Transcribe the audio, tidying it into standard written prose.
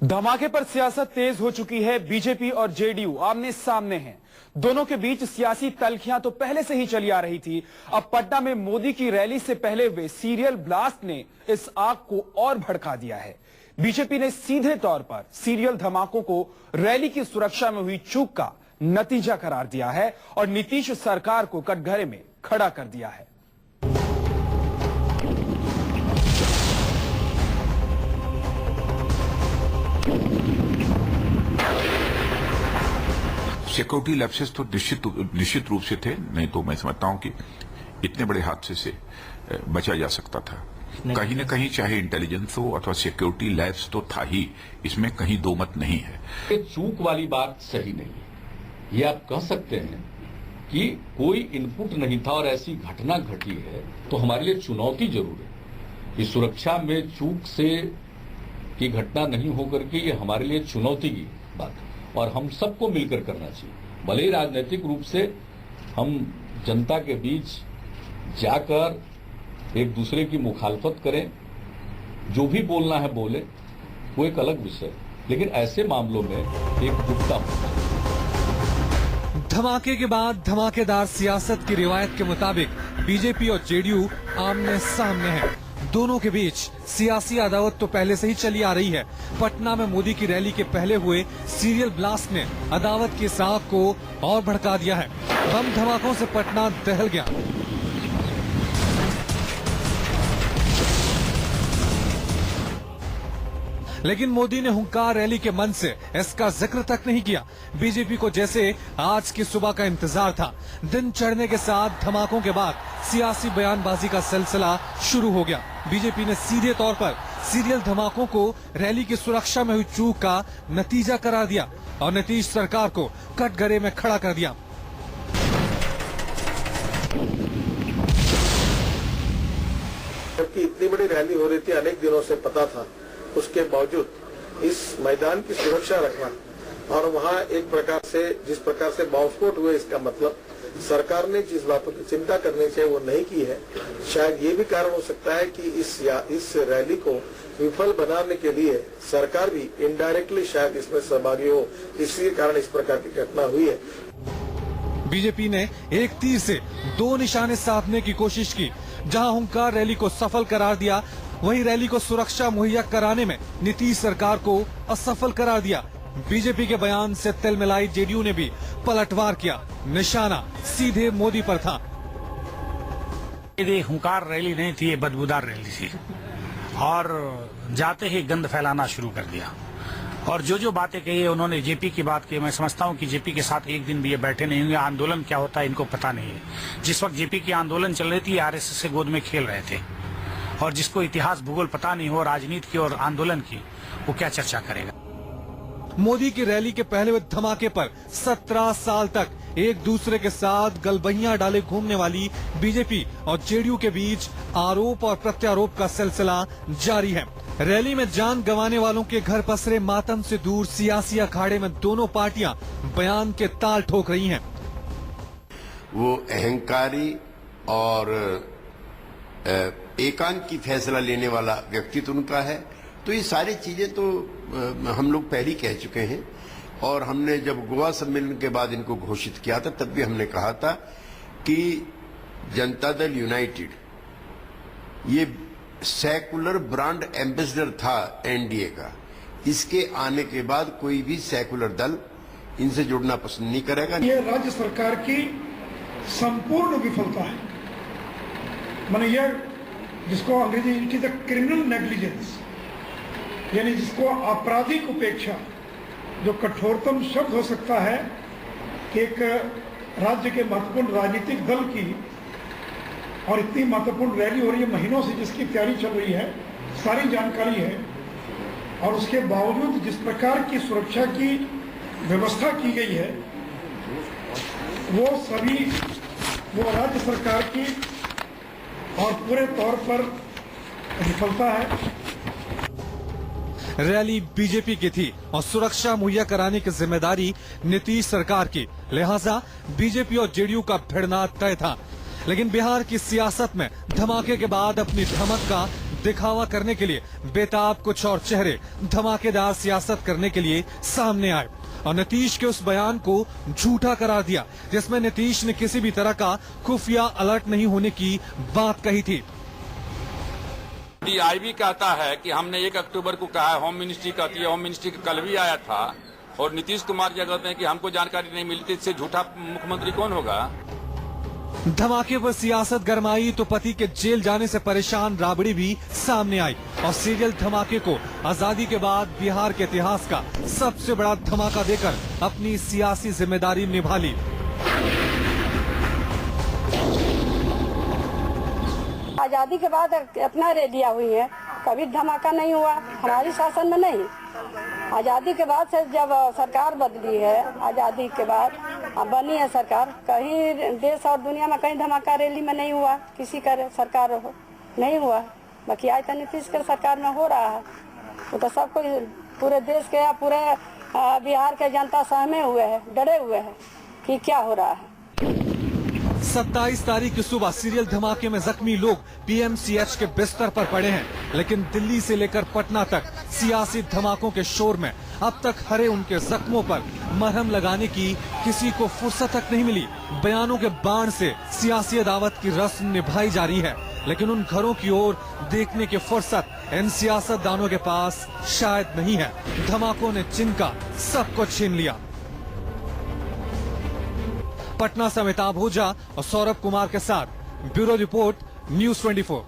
धमाके पर सियासत तेज हो चुकी है। बीजेपी और जेडीयू आमने सामने हैं। दोनों के बीच सियासी तल्खियां तो पहले से ही चली आ रही थी। अब पटना में मोदी की रैली से पहले हुए सीरियल ब्लास्ट ने इस आग को और भड़का दिया है। बीजेपी ने सीधे तौर पर सीरियल धमाकों को रैली की सुरक्षा में हुई चूक का नतीजा करार दिया है और नीतीश सरकार को कटघरे में खड़ा कर दिया है। सिक्योरिटी लैप्सेस तो निश्चित रूप से थे, नहीं तो मैं समझता हूं कि इतने बड़े हादसे से बचा जा सकता था। कहीं न कहीं चाहे इंटेलिजेंस हो अथवा सिक्योरिटी लैप्स तो था ही, इसमें कहीं दो मत नहीं है। ये चूक वाली बात सही नहीं है। ये आप कह सकते हैं कि कोई इनपुट नहीं था और ऐसी घटना घटी है तो हमारे लिए चुनौती जरूर है। इस सुरक्षा में चूक से की घटना नहीं होकर के ये हमारे लिए चुनौती की बात है और हम सबको मिलकर करना चाहिए। भले ही राजनीतिक रूप से हम जनता के बीच जाकर एक दूसरे की मुखालफत करें, जो भी बोलना है बोले, वो एक अलग विषय, लेकिन ऐसे मामलों में एकजुटता होना चाहिए। धमाके के बाद धमाकेदार सियासत की रिवायत के मुताबिक बीजेपी और जेडीयू आमने सामने हैं। दोनों के बीच सियासी अदावत तो पहले से ही चली आ रही है। पटना में मोदी की रैली के पहले हुए सीरियल ब्लास्ट ने अदावत की इस आग को और भड़का दिया है। बम धमाकों से पटना दहल गया। लेकिन मोदी ने हुंकार रैली के मन से इसका जिक्र तक नहीं किया। बीजेपी को जैसे आज की सुबह का इंतजार था। दिन चढ़ने के साथ धमाकों के बाद सियासी बयानबाजी का सिलसिला शुरू हो गया। बीजेपी ने सीधे तौर पर सीरियल धमाकों को रैली की सुरक्षा में हुई चूक का नतीजा करार दिया और नीतीश सरकार को कटघरे में खड़ा कर दिया। जबकि इतनी बड़ी रैली हो रही थी, अनेक दिनों से पता था, उसके बावजूद इस मैदान की सुरक्षा रखना और वहां एक प्रकार से जिस प्रकार से बॉम्बस्फोट हुए, इसका मतलब सरकार ने जिस बातों की चिंता करनी चाहिए वो नहीं की है। शायद ये भी कारण हो सकता है कि इस रैली को विफल बनाने के लिए सरकार भी इनडायरेक्टली शायद इसमें सहभागी हो, इसी कारण इस प्रकार की घटना हुई है। बीजेपी ने एक तीर से दो निशाने साधने की कोशिश की। जहां हुंकार रैली को सफल करार दिया, वहीं रैली को सुरक्षा मुहैया कराने में नीतीश सरकार को असफल करार दिया। बीजेपी के बयान से तिलमिलाई जेडीयू ने भी पलटवार किया। निशाना सीधे मोदी पर था। ये हुंकार रैली नहीं थी, ये बदबूदार रैली थी और जाते ही गंद फैलाना शुरू कर दिया। और जो बातें कही है उन्होंने, जेपी की बात की, मैं समझता हूं कि जेपी के साथ एक दिन भी ये बैठे नहीं होंगे। आंदोलन क्या होता है इनको पता नहीं है। जिस वक्त जेपी की आंदोलन चल रही थी, आरएसएस से गोद में खेल रहे थे और जिसको इतिहास भूगोल पता नहीं हो, राजनीति की और आंदोलन की, वो क्या चर्चा करेगा। मोदी की रैली के पहले हुए धमाके पर 17 साल तक एक दूसरे के साथ गलबहियां डाले घूमने वाली बीजेपी और जेडीयू के बीच आरोप और प्रत्यारोप का सिलसिला जारी है। रैली में जान गंवाने वालों के घर पसरे मातम से दूर सियासी अखाड़े में दोनों पार्टियां बयान के ताल ठोक रही हैं। वो अहंकारी और एकांकी फैसला लेने वाला व्यक्तित्व उनका है। तो ये सारी चीजें तो हम लोग पहले ही कह चुके हैं और हमने जब गोवा सम्मेलन के बाद इनको घोषित किया था तब भी हमने कहा था कि जनता दल यूनाइटेड ये सेकुलर ब्रांड एम्बेसडर था एनडीए का। इसके आने के बाद कोई भी सेकुलर दल इनसे जुड़ना पसंद नहीं करेगा। ये राज्य सरकार की संपूर्ण विफलता है। माने ये जिसको अंग्रेजी it is the criminal negligence, यानी जिसको आपराधिक उपेक्षा, जो कठोरतम शब्द हो सकता है कि एक राज्य के महत्वपूर्ण राजनीतिक दल की और इतनी महत्वपूर्ण रैली हो रही है, महीनों से जिसकी तैयारी चल रही है, सारी जानकारी है और उसके बावजूद जिस प्रकार की सुरक्षा की व्यवस्था की गई है वो राज्य सरकार की और पूरे तौर पर विफलता है। रैली बीजेपी की थी और सुरक्षा मुहैया कराने की जिम्मेदारी नीतीश सरकार की, लिहाजा बीजेपी और जेडीयू का भिड़ना तय था। लेकिन बिहार की सियासत में धमाके के बाद अपनी धमक का दिखावा करने के लिए बेताब कुछ और चेहरे धमाकेदार सियासत करने के लिए सामने आए और नीतीश के उस बयान को झूठा करार दिया जिसमें नीतीश ने किसी भी तरह का खुफिया अलर्ट नहीं होने की बात कही थी। DIB कहता है कि हमने 1 अक्टूबर को कहा है, होम मिनिस्ट्री कहती है, होम मिनिस्ट्री का कल भी आया था, और नीतीश कुमार जी कहते हैं कि हमको जानकारी नहीं मिलती, इससे झूठा मुख्यमंत्री कौन होगा। धमाके पर सियासत गरमाई तो पति के जेल जाने से परेशान राबड़ी भी सामने आई और सीरियल धमाके को आजादी के बाद बिहार के इतिहास का सबसे बड़ा धमाका देकर अपनी सियासी जिम्मेदारी निभा ली। आजादी के बाद अपना रेडिया हुई है, कभी धमाका नहीं हुआ हमारी शासन में। नहीं, आजादी के बाद से जब सरकार बदली है, आजादी के बाद अब बनी है सरकार, कहीं देश और दुनिया में कहीं धमाका रैली में नहीं हुआ, किसी का सरकार हो नहीं हुआ। बाकी आज तो नीतीश के सरकार में हो रहा है, वो तो सब कोई पूरे देश के या पूरे बिहार के जनता सहमे हुए है, डरे हुए है कि क्या हो रहा है। 27 तारीख की सुबह सीरियल धमाके में जख्मी लोग PMCH के बिस्तर पर पड़े हैं, लेकिन दिल्ली से लेकर पटना तक सियासी धमाकों के शोर में अब तक हरे उनके जख्मों पर मरहम लगाने की किसी को फुर्सत तक नहीं मिली। बयानों के बाण से सियासी अदावत की रस्म निभाई जा रही है, लेकिन उन घरों की ओर देखने की फुर्सत इन सियासतदानों के पास शायद नहीं है। धमाकों ने जिनका सबको छीन लिया। पटना से अमिताभ ओझा और सौरभ कुमार के साथ ब्यूरो रिपोर्ट, News 24।